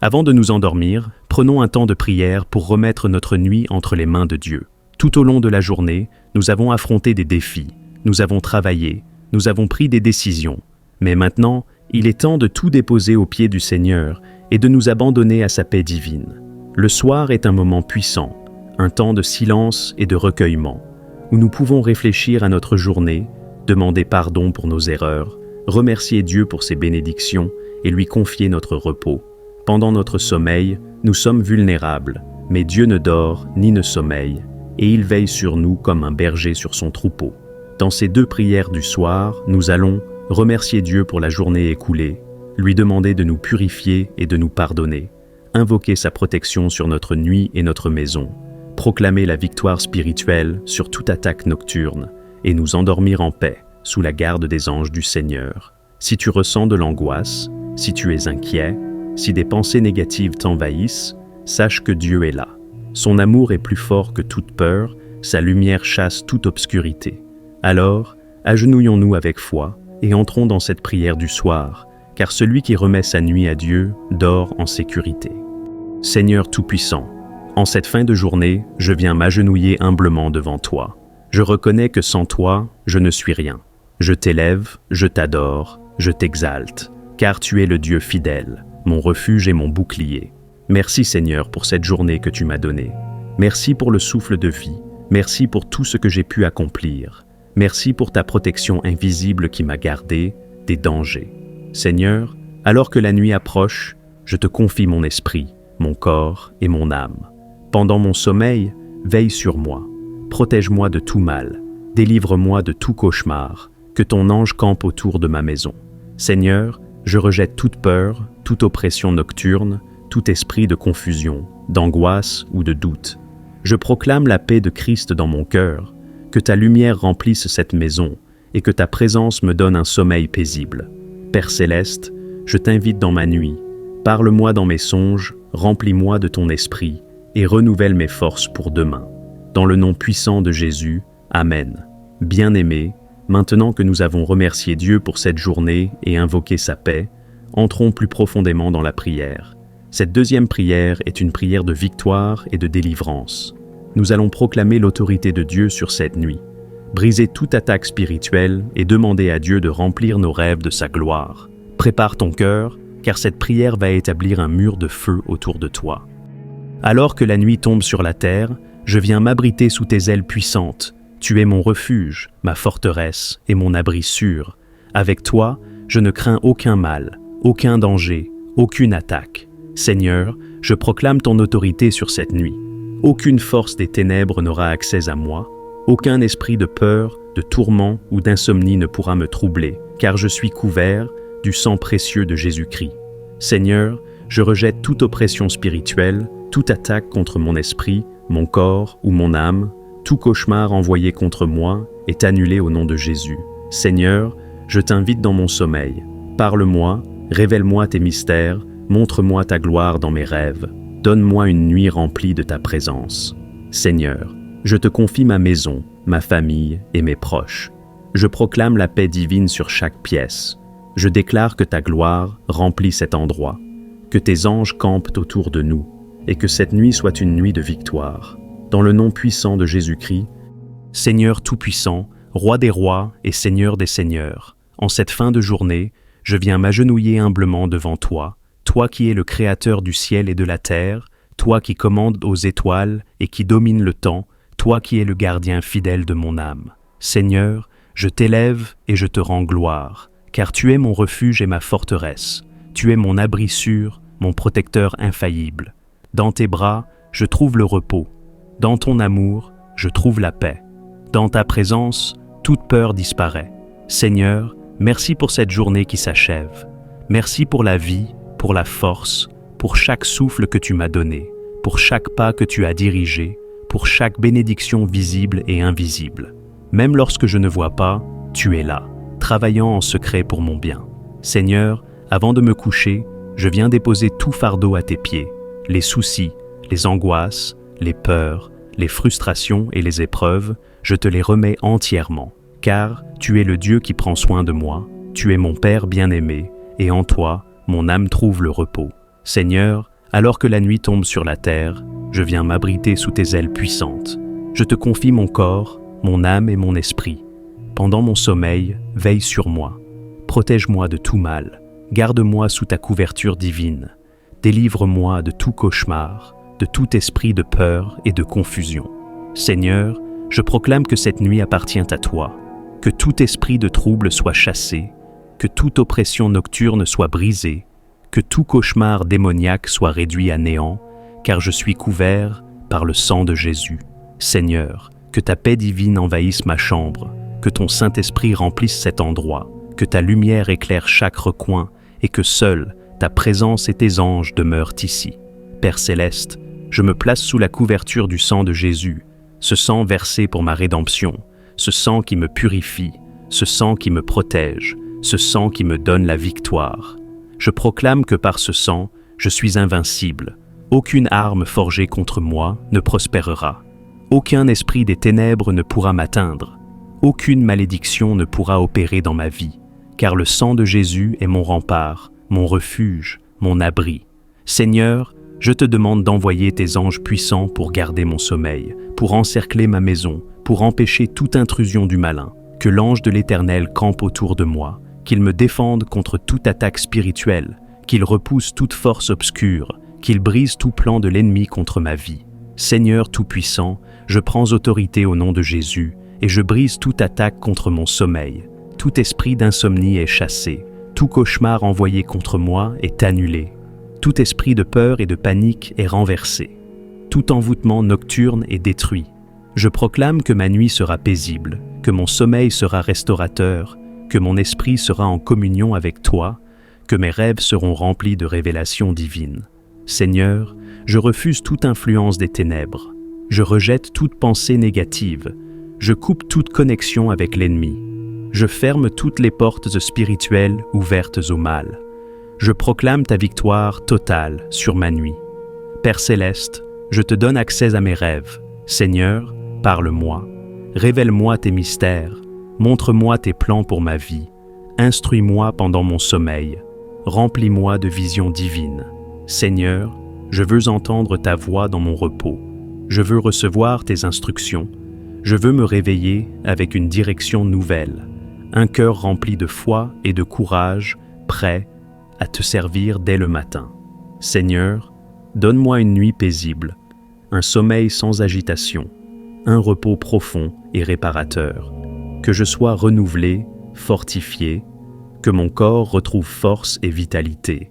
Avant de nous endormir, prenons un temps de prière pour remettre notre nuit entre les mains de Dieu. Tout au long de la journée, nous avons affronté des défis, nous avons travaillé, nous avons pris des décisions. Mais maintenant, il est temps de tout déposer aux pieds du Seigneur et de nous abandonner à sa paix divine. Le soir est un moment puissant, un temps de silence et de recueillement, où nous pouvons réfléchir à notre journée, demander pardon pour nos erreurs, remercier Dieu pour ses bénédictions et lui confier notre repos. Pendant notre sommeil, nous sommes vulnérables, mais Dieu ne dort ni ne sommeille, et il veille sur nous comme un berger sur son troupeau. Dans ces 2 prières du soir, nous allons remercier Dieu pour la journée écoulée, lui demander de nous purifier et de nous pardonner, invoquer sa protection sur notre nuit et notre maison, proclamer la victoire spirituelle sur toute attaque nocturne et nous endormir en paix sous la garde des anges du Seigneur. Si tu ressens de l'angoisse, si tu es inquiet, si des pensées négatives t'envahissent, sache que Dieu est là. Son amour est plus fort que toute peur, sa lumière chasse toute obscurité. Alors, agenouillons-nous avec foi et entrons dans cette prière du soir, car celui qui remet sa nuit à Dieu dort en sécurité. Seigneur Tout-Puissant, en cette fin de journée, je viens m'agenouiller humblement devant toi. Je reconnais que sans toi, je ne suis rien. Je t'élève, je t'adore, je t'exalte, car tu es le Dieu fidèle, mon refuge et mon bouclier. Merci Seigneur pour cette journée que tu m'as donnée. Merci pour le souffle de vie. Merci pour tout ce que j'ai pu accomplir. Merci pour ta protection invisible qui m'a gardé des dangers. Seigneur, alors que la nuit approche, je te confie mon esprit, mon corps et mon âme. Pendant mon sommeil, veille sur moi. Protège-moi de tout mal. Délivre-moi de tout cauchemar. Que ton ange campe autour de ma maison. Seigneur, je rejette toute peur, toute oppression nocturne, tout esprit de confusion, d'angoisse ou de doute. Je proclame la paix de Christ dans mon cœur, que ta lumière remplisse cette maison et que ta présence me donne un sommeil paisible. Père céleste, je t'invite dans ma nuit. Parle-moi dans mes songes, remplis-moi de ton esprit et renouvelle mes forces pour demain. Dans le nom puissant de Jésus, Amen. Bien-aimés, maintenant que nous avons remercié Dieu pour cette journée et invoqué sa paix, entrons plus profondément dans la prière. Cette deuxième prière est une prière de victoire et de délivrance. Nous allons proclamer l'autorité de Dieu sur cette nuit, briser toute attaque spirituelle et demander à Dieu de remplir nos rêves de sa gloire. Prépare ton cœur, car cette prière va établir un mur de feu autour de toi. Alors que la nuit tombe sur la terre, je viens m'abriter sous tes ailes puissantes. Tu es mon refuge, ma forteresse et mon abri sûr. Avec toi, je ne crains aucun mal, aucun danger, aucune attaque. Seigneur, je proclame ton autorité sur cette nuit. Aucune force des ténèbres n'aura accès à moi. Aucun esprit de peur, de tourment ou d'insomnie ne pourra me troubler, car je suis couvert du sang précieux de Jésus-Christ. Seigneur, je rejette toute oppression spirituelle, toute attaque contre mon esprit, mon corps ou mon âme. Tout cauchemar envoyé contre moi est annulé au nom de Jésus. Seigneur, je t'invite dans mon sommeil. Parle-moi, révèle-moi tes mystères, montre-moi ta gloire dans mes rêves. Donne-moi une nuit remplie de ta présence. Seigneur, je te confie ma maison, ma famille et mes proches. Je proclame la paix divine sur chaque pièce. Je déclare que ta gloire remplit cet endroit, que tes anges campent autour de nous, et que cette nuit soit une nuit de victoire. Dans le nom puissant de Jésus-Christ, Seigneur Tout-Puissant, Roi des rois et Seigneur des seigneurs, en cette fin de journée, je viens m'agenouiller humblement devant toi, toi qui es le Créateur du ciel et de la terre, toi qui commandes aux étoiles et qui domines le temps, toi qui es le gardien fidèle de mon âme. Seigneur, je t'élève et je te rends gloire, car tu es mon refuge et ma forteresse. Tu es mon abri sûr, mon protecteur infaillible. Dans tes bras, je trouve le repos. Dans ton amour, je trouve la paix. Dans ta présence, toute peur disparaît. Seigneur, merci pour cette journée qui s'achève. Merci pour la vie, pour la force, pour chaque souffle que tu m'as donné, pour chaque pas que tu as dirigé, pour chaque bénédiction visible et invisible. Même lorsque je ne vois pas, tu es là, travaillant en secret pour mon bien. Seigneur, avant de me coucher, je viens déposer tout fardeau à tes pieds, les soucis, les angoisses, les peurs, les frustrations et les épreuves, je te les remets entièrement, car tu es le Dieu qui prend soin de moi, tu es mon Père bien-aimé, et en toi, mon âme trouve le repos. Seigneur, Alors que la nuit tombe sur la terre, je viens m'abriter sous tes ailes puissantes. Je te confie mon corps, mon âme et mon esprit. Pendant mon sommeil, veille sur moi. Protège-moi de tout mal. Garde-moi sous ta couverture divine. Délivre-moi de tout cauchemar, de tout esprit de peur et de confusion. Seigneur, je proclame que cette nuit appartient à toi, que tout esprit de trouble soit chassé, que toute oppression nocturne soit brisée, que tout cauchemar démoniaque soit réduit à néant, car je suis couvert par le sang de Jésus. Seigneur, que ta paix divine envahisse ma chambre, que ton Saint-Esprit remplisse cet endroit, que ta lumière éclaire chaque recoin et que seule ta présence et tes anges demeurent ici. Père céleste, je me place sous la couverture du sang de Jésus, ce sang versé pour ma rédemption, ce sang qui me purifie, ce sang qui me protège, ce sang qui me donne la victoire. Je proclame que par ce sang, je suis invincible. Aucune arme forgée contre moi ne prospérera. Aucun esprit des ténèbres ne pourra m'atteindre. Aucune malédiction ne pourra opérer dans ma vie, car le sang de Jésus est mon rempart, mon refuge, mon abri. Seigneur, je te demande d'envoyer tes anges puissants pour garder mon sommeil, pour encercler ma maison, pour empêcher toute intrusion du malin. Que l'ange de l'Éternel campe autour de moi, qu'il me défende contre toute attaque spirituelle, qu'il repousse toute force obscure, qu'il brise tout plan de l'ennemi contre ma vie. Seigneur Tout-Puissant, je prends autorité au nom de Jésus et je brise toute attaque contre mon sommeil. Tout esprit d'insomnie est chassé, tout cauchemar envoyé contre moi est annulé. Tout esprit de peur et de panique est renversé. Tout envoûtement nocturne est détruit. Je proclame que ma nuit sera paisible, que mon sommeil sera restaurateur, que mon esprit sera en communion avec toi, que mes rêves seront remplis de révélations divines. Seigneur, je refuse toute influence des ténèbres. Je rejette toute pensée négative. Je coupe toute connexion avec l'ennemi. Je ferme toutes les portes spirituelles ouvertes au mal. Je proclame ta victoire totale sur ma nuit. Père céleste, je te donne accès à mes rêves. Seigneur, parle-moi. Révèle-moi tes mystères. Montre-moi tes plans pour ma vie. Instruis-moi pendant mon sommeil. Remplis-moi de visions divines. Seigneur, je veux entendre ta voix dans mon repos. Je veux recevoir tes instructions. Je veux me réveiller avec une direction nouvelle. Un cœur rempli de foi et de courage, prêt à te servir dès le matin. Seigneur, donne-moi une nuit paisible, un sommeil sans agitation, un repos profond et réparateur. Que je sois renouvelé, fortifié, que mon corps retrouve force et vitalité,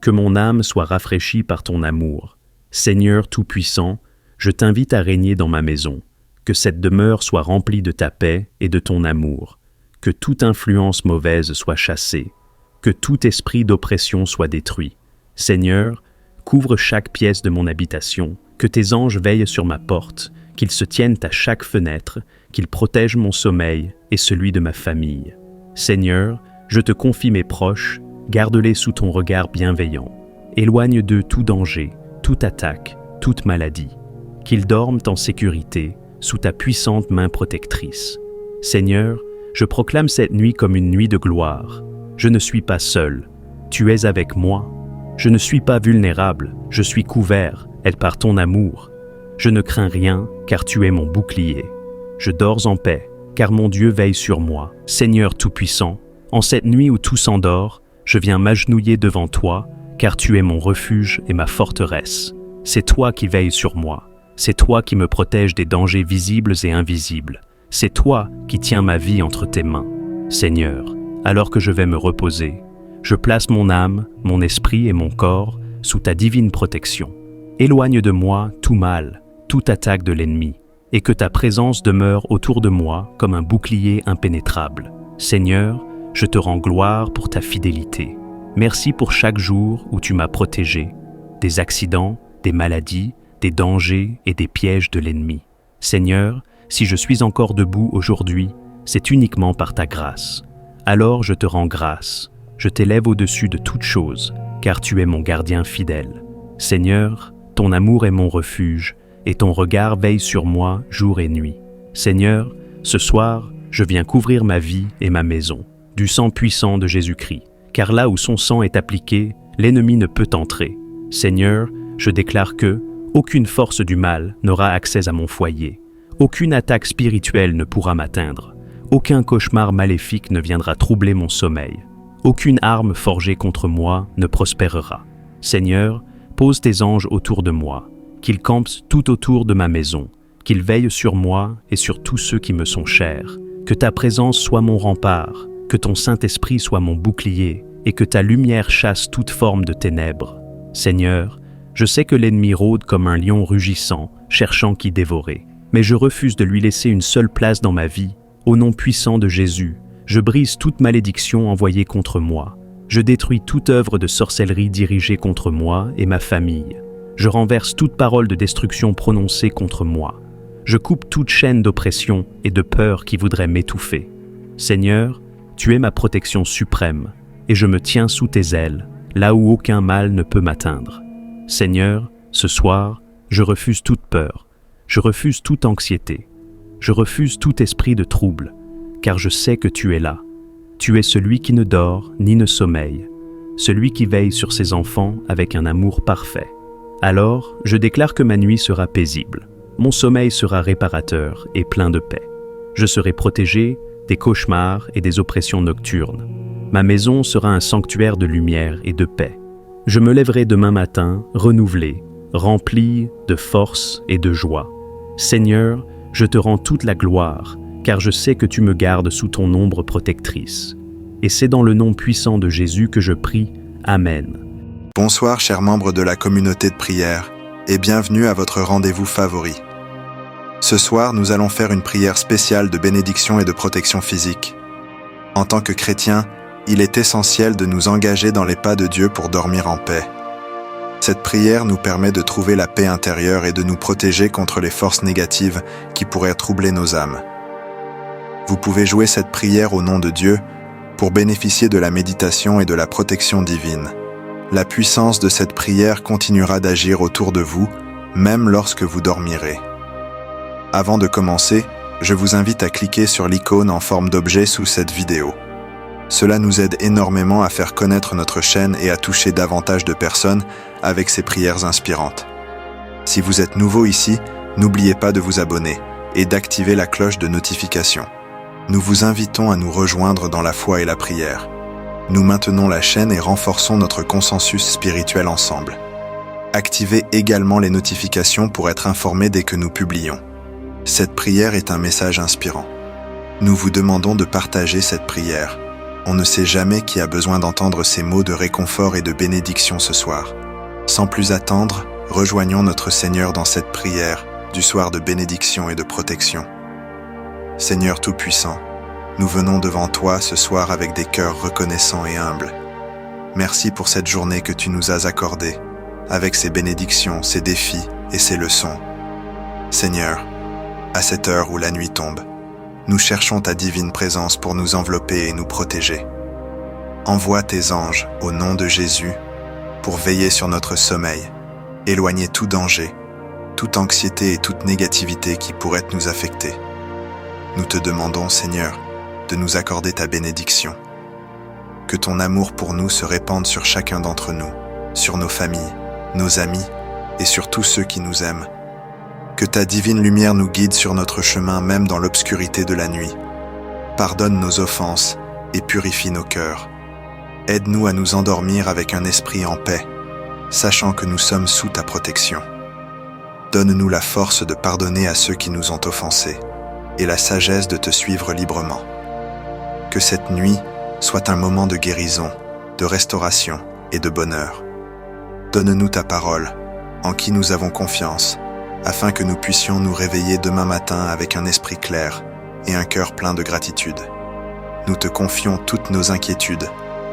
que mon âme soit rafraîchie par ton amour. Seigneur Tout-Puissant, je t'invite à régner dans ma maison, que cette demeure soit remplie de ta paix et de ton amour, que toute influence mauvaise soit chassée, que tout esprit d'oppression soit détruit. Seigneur, couvre chaque pièce de mon habitation, que tes anges veillent sur ma porte, qu'ils se tiennent à chaque fenêtre, qu'ils protègent mon sommeil et celui de ma famille. Seigneur, je te confie mes proches, garde-les sous ton regard bienveillant. Éloigne d'eux tout danger, toute attaque, toute maladie. Qu'ils dorment en sécurité, sous ta puissante main protectrice. Seigneur, je proclame cette nuit comme une nuit de gloire. Je ne suis pas seul. Tu es avec moi. Je ne suis pas vulnérable. Je suis couvert, et par ton amour. Je ne crains rien, car tu es mon bouclier. Je dors en paix, car mon Dieu veille sur moi. Seigneur Tout-Puissant, en cette nuit où tout s'endort, je viens m'agenouiller devant toi, car tu es mon refuge et ma forteresse. C'est toi qui veilles sur moi. C'est toi qui me protèges des dangers visibles et invisibles. C'est toi qui tiens ma vie entre tes mains. Seigneur, alors que je vais me reposer, je place mon âme, mon esprit et mon corps sous ta divine protection. Éloigne de moi tout mal, toute attaque de l'ennemi, et que ta présence demeure autour de moi comme un bouclier impénétrable. Seigneur, je te rends gloire pour ta fidélité. Merci pour chaque jour où tu m'as protégé, des accidents, des maladies, des dangers et des pièges de l'ennemi. Seigneur, si je suis encore debout aujourd'hui, c'est uniquement par ta grâce. Alors je te rends grâce, je t'élève au-dessus de toutes choses, car tu es mon gardien fidèle. Seigneur, ton amour est mon refuge, et ton regard veille sur moi jour et nuit. Seigneur, ce soir, je viens couvrir ma vie et ma maison, du sang puissant de Jésus-Christ, car là où son sang est appliqué, l'ennemi ne peut entrer. Seigneur, Je déclare que aucune force du mal n'aura accès à mon foyer. Aucune attaque spirituelle ne pourra m'atteindre. Aucun cauchemar maléfique ne viendra troubler mon sommeil. Aucune arme forgée contre moi ne prospérera. Seigneur, pose tes anges autour de moi, qu'ils campent tout autour de ma maison, qu'ils veillent sur moi et sur tous ceux qui me sont chers. Que ta présence soit mon rempart, que ton Saint-Esprit soit mon bouclier, et que ta lumière chasse toute forme de ténèbres. Seigneur, je sais que l'ennemi rôde comme un lion rugissant, cherchant qui dévorer. Mais je refuse de lui laisser une seule place dans ma vie. Au nom puissant de Jésus, je brise toute malédiction envoyée contre moi. Je détruis toute œuvre de sorcellerie dirigée contre moi et ma famille. Je renverse toute parole de destruction prononcée contre moi. Je coupe toute chaîne d'oppression et de peur qui voudrait m'étouffer. Seigneur, tu es ma protection suprême, et je me tiens sous tes ailes, là où aucun mal ne peut m'atteindre. Seigneur, ce soir, je refuse toute peur, je refuse toute anxiété, je refuse tout esprit de trouble, car je sais que tu es là. Tu es celui qui ne dort ni ne sommeille, celui qui veille sur ses enfants avec un amour parfait. Alors, je déclare que ma nuit sera paisible, mon sommeil sera réparateur et plein de paix. Je serai protégé des cauchemars et des oppressions nocturnes. Ma maison sera un sanctuaire de lumière et de paix. Je me lèverai demain matin, renouvelé, rempli de force et de joie. Seigneur, je te rends toute la gloire, car je sais que tu me gardes sous ton ombre protectrice. Et c'est dans le nom puissant de Jésus que je prie. Amen. Bonsoir, chers membres de la communauté de prière, et bienvenue à votre rendez-vous favori. Ce soir, nous allons faire une prière spéciale de bénédiction et de protection physique. En tant que chrétiens, il est essentiel de nous engager dans les pas de Dieu pour dormir en paix. Cette prière nous permet de trouver la paix intérieure et de nous protéger contre les forces négatives qui pourraient troubler nos âmes. Vous pouvez jouer cette prière au nom de Dieu pour bénéficier de la méditation et de la protection divine. La puissance de cette prière continuera d'agir autour de vous, même lorsque vous dormirez. Avant de commencer, je vous invite à cliquer sur l'icône en forme d'objet sous cette vidéo. Cela nous aide énormément à faire connaître notre chaîne et à toucher davantage de personnes avec ces prières inspirantes. Si vous êtes nouveau ici, n'oubliez pas de vous abonner et d'activer la cloche de notification. Nous vous invitons à nous rejoindre dans la foi et la prière. Nous maintenons la chaîne et renforçons notre consensus spirituel ensemble. Activez également les notifications pour être informés dès que nous publions. Cette prière est un message inspirant. Nous vous demandons de partager cette prière. On ne sait jamais qui a besoin d'entendre ces mots de réconfort et de bénédiction ce soir. Sans plus attendre, rejoignons notre Seigneur dans cette prière du soir de bénédiction et de protection. Seigneur Tout-Puissant, nous venons devant toi ce soir avec des cœurs reconnaissants et humbles. Merci pour cette journée que tu nous as accordée, avec ses bénédictions, ses défis et ses leçons. Seigneur, à cette heure où la nuit tombe, nous cherchons ta divine présence pour nous envelopper et nous protéger. Envoie tes anges au nom de Jésus pour veiller sur notre sommeil, éloigner tout danger, toute anxiété et toute négativité qui pourrait nous affecter. Nous te demandons, Seigneur, de nous accorder ta bénédiction. Que ton amour pour nous se répande sur chacun d'entre nous, sur nos familles, nos amis et sur tous ceux qui nous aiment. Que ta divine lumière nous guide sur notre chemin même dans l'obscurité de la nuit. Pardonne nos offenses et purifie nos cœurs. Aide-nous à nous endormir avec un esprit en paix, sachant que nous sommes sous ta protection. Donne-nous la force de pardonner à ceux qui nous ont offensés et la sagesse de te suivre librement. Que cette nuit soit un moment de guérison, de restauration et de bonheur. Donne-nous ta parole, en qui nous avons confiance, afin que nous puissions nous réveiller demain matin avec un esprit clair et un cœur plein de gratitude. Nous te confions toutes nos inquiétudes,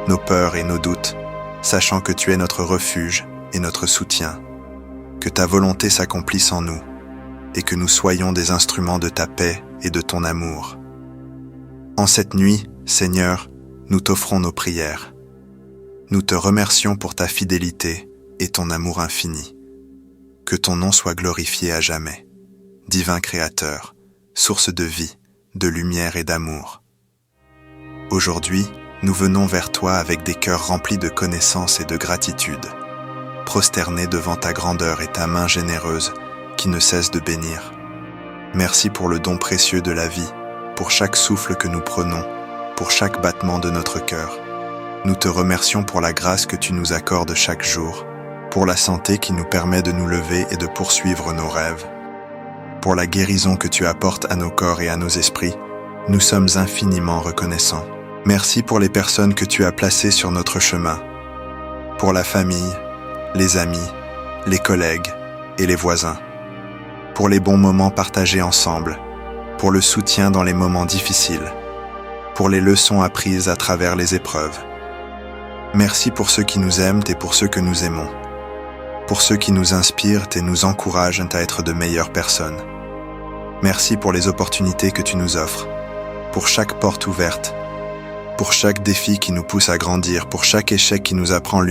nos peurs et nos doutes, sachant que tu es notre refuge et notre soutien. Que ta volonté s'accomplisse en nous, et que nous soyons des instruments de ta paix et de ton amour. En cette nuit, Seigneur, nous t'offrons nos prières. Nous te remercions pour ta fidélité et ton amour infini. Que ton nom soit glorifié à jamais. Divin Créateur, source de vie, de lumière et d'amour. Aujourd'hui, nous venons vers toi avec des cœurs remplis de connaissance et de gratitude. prosternés devant ta grandeur et ta main généreuse qui ne cesse de bénir. Merci pour le don précieux de la vie, pour chaque souffle que nous prenons, pour chaque battement de notre cœur. Nous te remercions pour la grâce que tu nous accordes chaque jour, pour la santé qui nous permet de nous lever et de poursuivre nos rêves. Pour la guérison que tu apportes à nos corps et à nos esprits, nous sommes infiniment reconnaissants. Merci pour les personnes que tu as placées sur notre chemin, pour la famille, les amis, les collègues et les voisins, pour les bons moments partagés ensemble, pour le soutien dans les moments difficiles, pour les leçons apprises à travers les épreuves. Merci pour ceux qui nous aiment et pour ceux que nous aimons, pour ceux qui nous inspirent et nous encouragent à être de meilleures personnes. Merci pour les opportunités que tu nous offres, pour chaque porte ouverte, pour chaque défi qui nous pousse à grandir, pour chaque échec qui nous apprend l'humilité.